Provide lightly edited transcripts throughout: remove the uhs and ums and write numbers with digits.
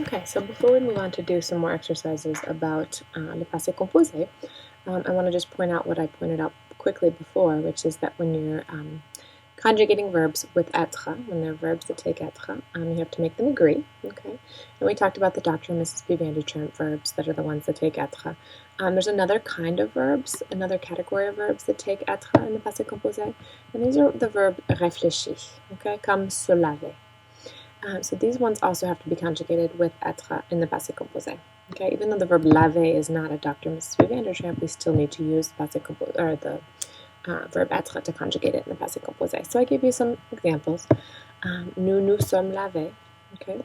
Okay, so before we move on to do some more exercises about le passé composé, I want to just point out what I pointed out quickly before, which is that when you're conjugating verbs with êTRE, when they're verbs that take êTRE, you have to make them agree, okay? And we talked about the Dr. and Mrs. P. Vandertramp verbs that are the ones that take êTRE. There's another kind of verbs, another category of verbs that take êTRE in the passé composé, and these are the verb réfléchir, okay, comme se laver. So these ones also have to be conjugated with êTRE in the passé composé. Okay, even though the verb laver is not a Dr. and Mrs. P. Vandertramp, we still need to use passé composé, or the verb êTRE to conjugate it in the passé composé. So I gave you some examples. Nous nous sommes lavés. Okay,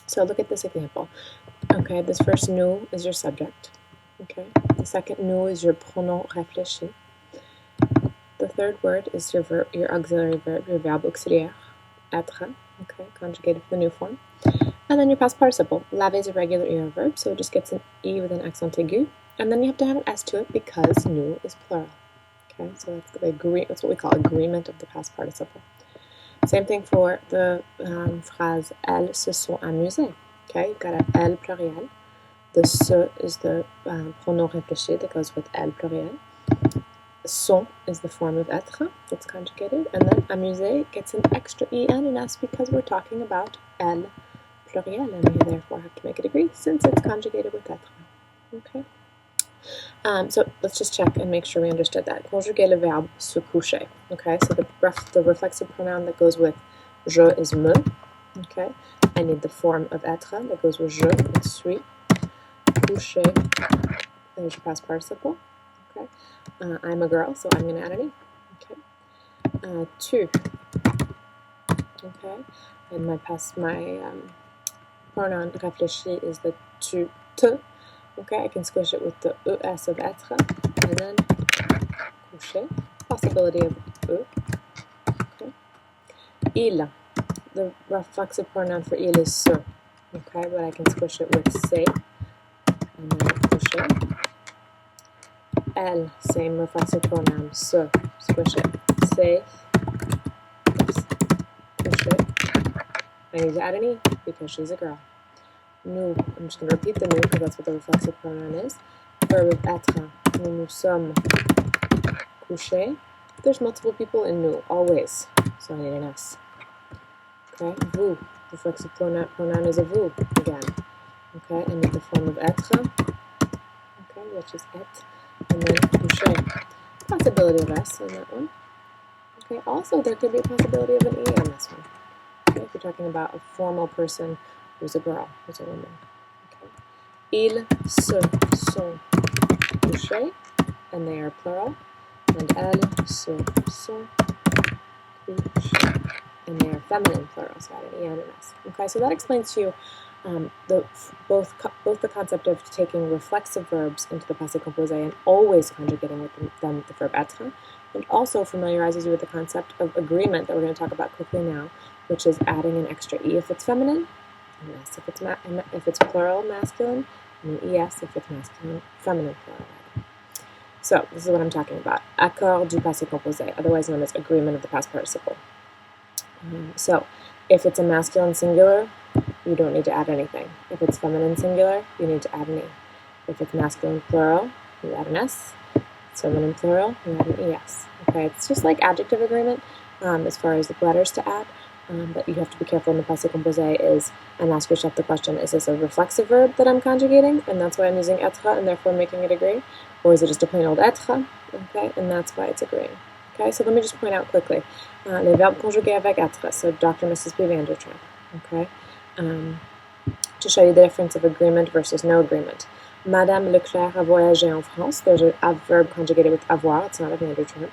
so look at this example. Okay, this first nous is your subject. Okay, the second nous is your pronom réfléchi. The third word is your verb, your auxiliary verb, your verbe auxiliaire, êTRE. Okay, conjugated with the new form. And then your past participle. Laver is a regular ER verb, so it just gets an E with an accent aigu. And then you have to have an S to it because nous is plural. Okay, so that's what we call agreement of the past participle. Same thing for the phrase elles se sont amusées. Okay, you've got an elles pluriel. The se is the pronom réfléchi that goes with elles pluriel. Sont is the form of êTRE that's conjugated, and then amusé gets an extra E and an S because we're talking about elles pluriel, and we therefore have to make it agree since it's conjugated with êTRE. Okay. So let's just check and make sure we understood that. Conjuguer le verbe se coucher. Okay, so the reflexive pronoun that goes with je is me. Okay, I need the form of êTRE that goes with je, it's suis. Coucher, there's your past participle. Okay, I'm a girl, so I'm going to add an E. Okay, tu. Okay, and my pronoun réfléchi is the tu, te. Okay, I can squish it with the ES of êTRE, and then coucher, possibility of E. Okay. Il, the reflexive pronoun for il is se. Okay, but I can squish it with se, and then coucher. Elle, same reflexive pronoun, se, squish it, se, coucher. I need to add an E because she's a girl. Nous, I'm just going to repeat the nous because that's what the reflexive pronoun is. Verb of êTRE, nous nous sommes couchés. There's multiple people in nous, always, so I need an S. Okay, vous, reflexive pronoun is a vous, again. Okay, I need the form of êTRE, okay, which is et, and then couché. Possibility of S on that one. Okay, also there could be a possibility of an E on this one. Okay, if you're talking about a formal person who's a girl, who's a woman. Okay. Ils se sont couchés, and they are plural. And elles se sont couchées, and they are feminine plural, so add an E and an S. Okay, so that explains to you both the concept of taking reflexive verbs into the passé composé and always conjugating with them the verb êTRE, and also familiarizes you with the concept of agreement that we're going to talk about quickly now, which is adding an extra E if it's feminine, an S if it's plural masculine, and an ES if it's masculine feminine plural. So this is what I'm talking about. Accord du passé composé, otherwise known as agreement of the past participle. So if it's a masculine singular, you don't need to add anything. If it's feminine singular, you need to add an E. If it's masculine plural, you add an S. If it's feminine plural, you add an ES. Okay, it's just like adjective agreement as far as the letters to add. But you have to be careful in the passé composé and ask yourself the question, is this a reflexive verb that I'm conjugating, and that's why I'm using êTRE and therefore making it agree? Or is it just a plain old êTRE, okay, and that's why it's agreeing? Okay, so let me just point out quickly. Les verbes conjugués avec êTRE, so Dr. and Mrs. P. Vandertramp, okay, to show you the difference of agreement versus no agreement. Madame Leclerc a voyagé en France. There's a verb conjugated with avoir, it's not a Vandertramp.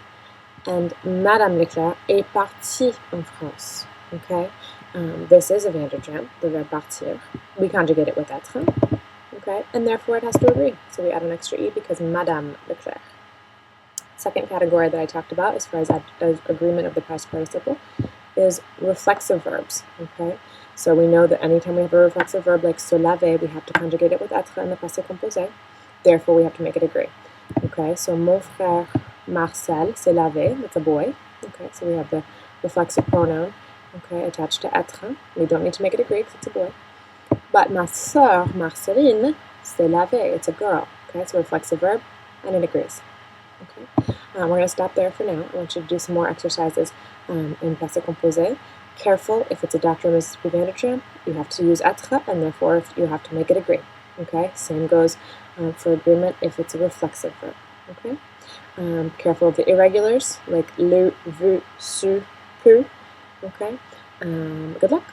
And Madame Leclerc est partie en France. Okay, this is a Vandertramp, the verb partir. We conjugate it with êTRE, okay, and therefore it has to agree. So we add an extra E because Madame Leclerc. Second category that I talked about as far as agreement of the past participle is reflexive verbs, okay. So we know that anytime we have a reflexive verb like se laver, we have to conjugate it with êTRE in the passé composé. Therefore, we have to make it agree. Okay, so mon frère Marcel s'est lavé, that's a boy. Okay, so we have the reflexive pronoun, okay, attached to êTRE. We don't need to make it agree because it's a boy. But ma sœur, Marceline, c'est laver. It's a girl. Okay, it's a reflexive verb, and it agrees. Okay, we're going to stop there for now. I want you to do some more exercises in Passé Composé. Careful, if it's a Dr. and Mrs. Vandertramp, you have to use êTRE, and therefore you have to make it agree. Okay, same goes for agreement if it's a reflexive verb. Okay, careful of the irregulars like le, vu, su, pu. Okay, good luck.